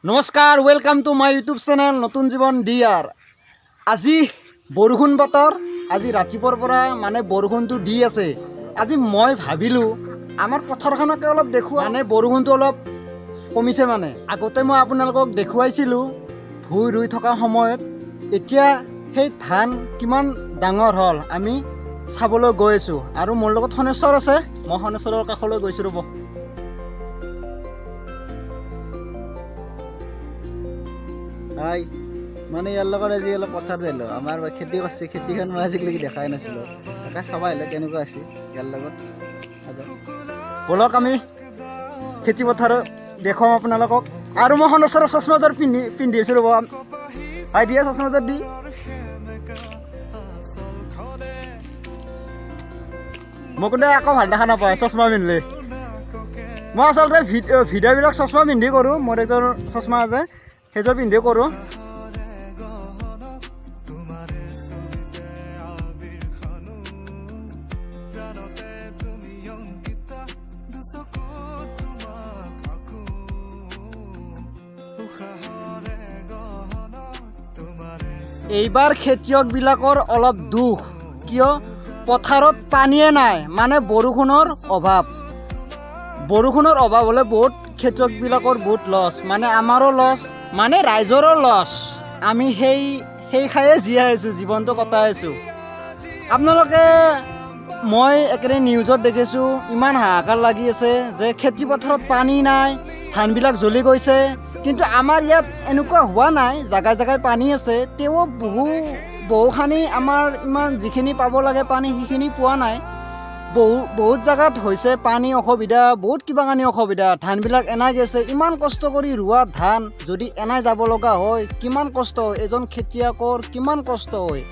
নমস্কাৰ, welcome to my YouTube channel নতুন জীৱন ডিআৰ। আজি বৰষুণ বতৰ, আজি ৰাতিপুৱাৰ পৰা মানে বৰষুণটো দি আছে। আজি মই ভাবিলোঁ আমাৰ পথাৰখনকে অলপ দেখুৱা, মানে বৰষুণটো অলপ কমিছে। মানে আগতে মই আপোনালোকক দেখুৱাইছিলোঁ ভুই ৰুই থকা সময়ত, এতিয়া সেই ধান কিমান ডাঙৰ হ'ল আমি চাবলৈ গৈ আছোঁ। আৰু মোৰ লগত শনেশ্বৰ আছে, মই শনেশ্বৰৰ কাষলৈ গৈছোঁ। ৰ'ব, হাই, মানে ইয়াৰ লগত আজি অলপ কথা দিলোঁ। আমাৰ খেতি কৰিছে, খেতিখন মই আজিলৈকে দেখাই নাছিলোঁ। তাকে চাব আহিলে কেনেকুৱা আছে ইয়াৰ লগত। বলক আমি খেতি পথাৰত দেখুৱাম আপোনালোকক। আৰু মই শনেশ্বৰৰ চশমাযোৰ পিন্ধি আছোঁ। ৰ'ব, হাই দিয়া চশমাযোৰ দি। মই কিন্তু আকৌ ভাল দেখা নাপাওঁ চশমা পিন্ধিলে। মই আচলতে ভিডিঅ'বিলাক চশমা পিন্ধি কৰোঁ। মোৰ এযোৰ চশমা আছে, সেইযোৰ পিন্ধি কৰোঁ। এইবাৰ খেতিয়কবিলাকৰ অলপ দুখ, কিয় পথাৰত পানীয়ে নাই, মানে বৰষুণৰ অভাৱ। বৰষুণৰ অভাৱ হ'লে বহুত খেতিয়কবিলাকৰ বহুত লছ, মানে আমাৰো লছ, মানে ৰাইজৰো লছ। আমি সেই খায়ে জীয়াই আছোঁ, জীৱনটো কটাই আছোঁ। আপোনালোকে মই একেবাৰে নিউজত দেখিছোঁ, ইমান হাহাকাৰ লাগি আছে যে খেতি পথাৰত পানী নাই, ধানবিলাক জ্বলি গৈছে। কিন্তু আমাৰ ইয়াত এনেকুৱা হোৱা নাই, জেগাই জেগাই পানী আছে, তেওঁ বহুখিনি আমাৰ ইমান যিখিনি পাব লাগে পানী সেইখিনি পোৱা নাই। বহুত জেগাত হৈছে পানী অসুবিধা, বহুত কিবা কানি অসুবিধা। ধানবিলাক এনাই গৈছে, ইমান কষ্ট কৰি ৰোৱা ধান যদি এনাই যাব লগা হয়, কিমান কষ্ট হয়। এজন খেতিয়কৰ কিমান কষ্ট হয়,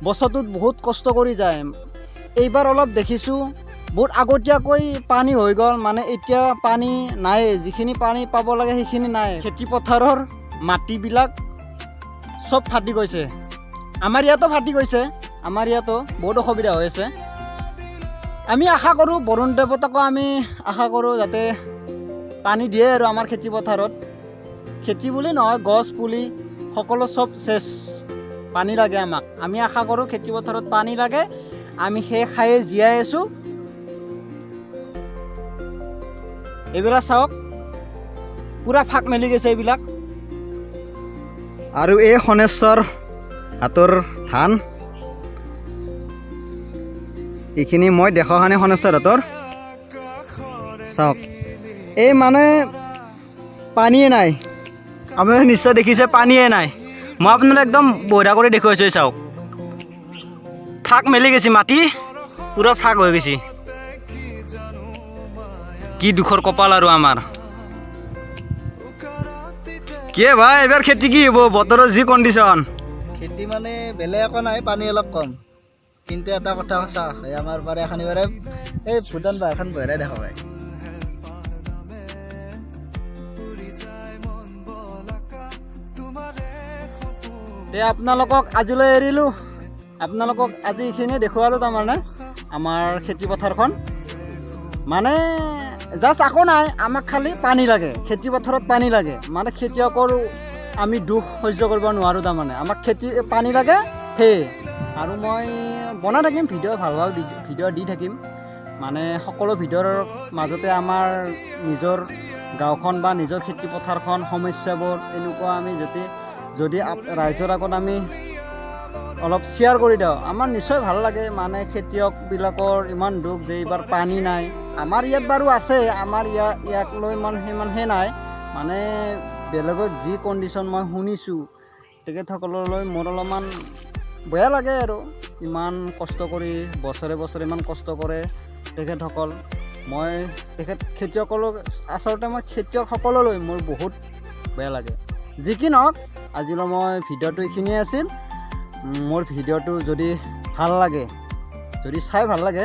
বছৰটোত বহুত কষ্ট কৰি যায়। এইবাৰ অলপ দেখিছোঁ বহুত আগতীয়াকৈ পানী হৈ গ'ল, মানে এতিয়া পানী নাই, যিখিনি পানী পাব লাগে সেইখিনি নাই। খেতি পথাৰৰ মাটিবিলাক চব ফাটি গৈছে, আমাৰ ইয়াতো ফাটি গৈছে, আমাৰ ইয়াতো বহুত অসুবিধা হৈ আছে। আমি আশা কৰোঁ, বৰুণ দেৱতাকো আমি আশা কৰোঁ যাতে পানী দিয়ে আৰু আমাৰ খেতি পথাৰত। খেতি বুলি নহয়, গছ পুলি সকলো চব চেচ, পানী লাগে আমাক। আমি আশা কৰোঁ খেতি পথাৰত পানী লাগে, আমি সেই খায়ে জীয়াই আছোঁ। এইবিলাক চাওক, পূৰা ফাক মেলি গৈছে এইবিলাক। আৰু এই শনেশ্বৰ হাতৰ ধান, এইখিনি মই দেখাখিনি শনেশ্বৰ হাতৰ চাওক। এই মানে পানীয়ে নাই, আপুনি নিশ্চয় দেখিছে পানীয়ে নাই। মই আপোনালোক একদম বঢ়িয়া কৰি দেখুৱাইছোঁ, চাওক ফাক মেলি গৈছে, মাটি পূৰা ফাক হৈ গৈছে। কি দুখৰ কপাল আৰু আমাৰ। কি ভাই, এইবাৰ খেতি কি হ'ব? বতৰৰ যি কণ্ডিশ্যন, খেতি মানে বেলেগ একো নাই, পানী অলপ কম। কিন্তু এটা কথা সঁচা, এই আমাৰ পাৰে এখন বাৰে এই ভূটান পাহাৰখন বহেৰাই দেখা পায়। আপোনালোকক আজিলৈ এৰিলোঁ, আপোনালোকক আজি এইখিনিয়ে দেখুৱালোঁ। তাৰমানে আমাৰ খেতি পথাৰখন মানে জাষ্ট একো নাই, আমাক খালি পানী লাগে, খেতি পথাৰত পানী লাগে। মানে খেতিয়কৰ আমি দুখ সহ্য কৰিব নোৱাৰোঁ, তাৰমানে আমাক পানী লাগে সেয়ে। আৰু মই বনাই থাকিম ভিডিঅ', ভাল ভাল ভিডিঅ' দি থাকিম। মানে সকলো ভিডিঅ'ৰ মাজতে আমাৰ নিজৰ গাঁওখন বা নিজৰ খেতি পথাৰখন সমস্যাবোৰ এনেকুৱা আমি যদি ৰাইজৰ আগত আমি অলপ শ্বেয়াৰ কৰি দিওঁ, আমাৰ নিশ্চয় ভাল লাগে। মানে খেতিয়কবিলাকৰ ইমান দুখ যে এইবাৰ পানী নাই। আমাৰ ইয়াত বাৰু আছে, আমাৰ ইয়াক লৈ সিমান নাই। মানে বেলেগত যি কণ্ডিশ্যন মই শুনিছোঁ, তেখেতসকললৈ মোৰ অলপমান বেয়া লাগে আৰু। ইমান কষ্ট কৰি বছৰে বছৰে ইমান কষ্ট কৰে তেখেতসকল। মই খেতিয়কসকলক আচলতে মই খেতিয়কসকললৈ মোৰ বহুত বেয়া লাগে। যি কি নহওক, আজিলৈ মই ভিডিঅ'টো এইখিনিয়ে আছিল। মোৰ ভিডিঅ'টো যদি ভাল লাগে, যদি চাই ভাল লাগে,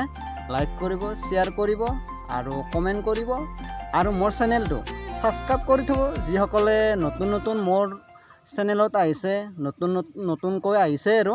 লাইক কৰিব, শ্বেয়াৰ কৰিব আৰু কমেণ্ট কৰিব। আৰু মোৰ চেনেলটো ছাবস্ক্ৰাইব কৰি থ'ব, যিসকলে নতুন মোৰ চেনেলত আহিছে, নতুনকৈ আহিছে আৰু।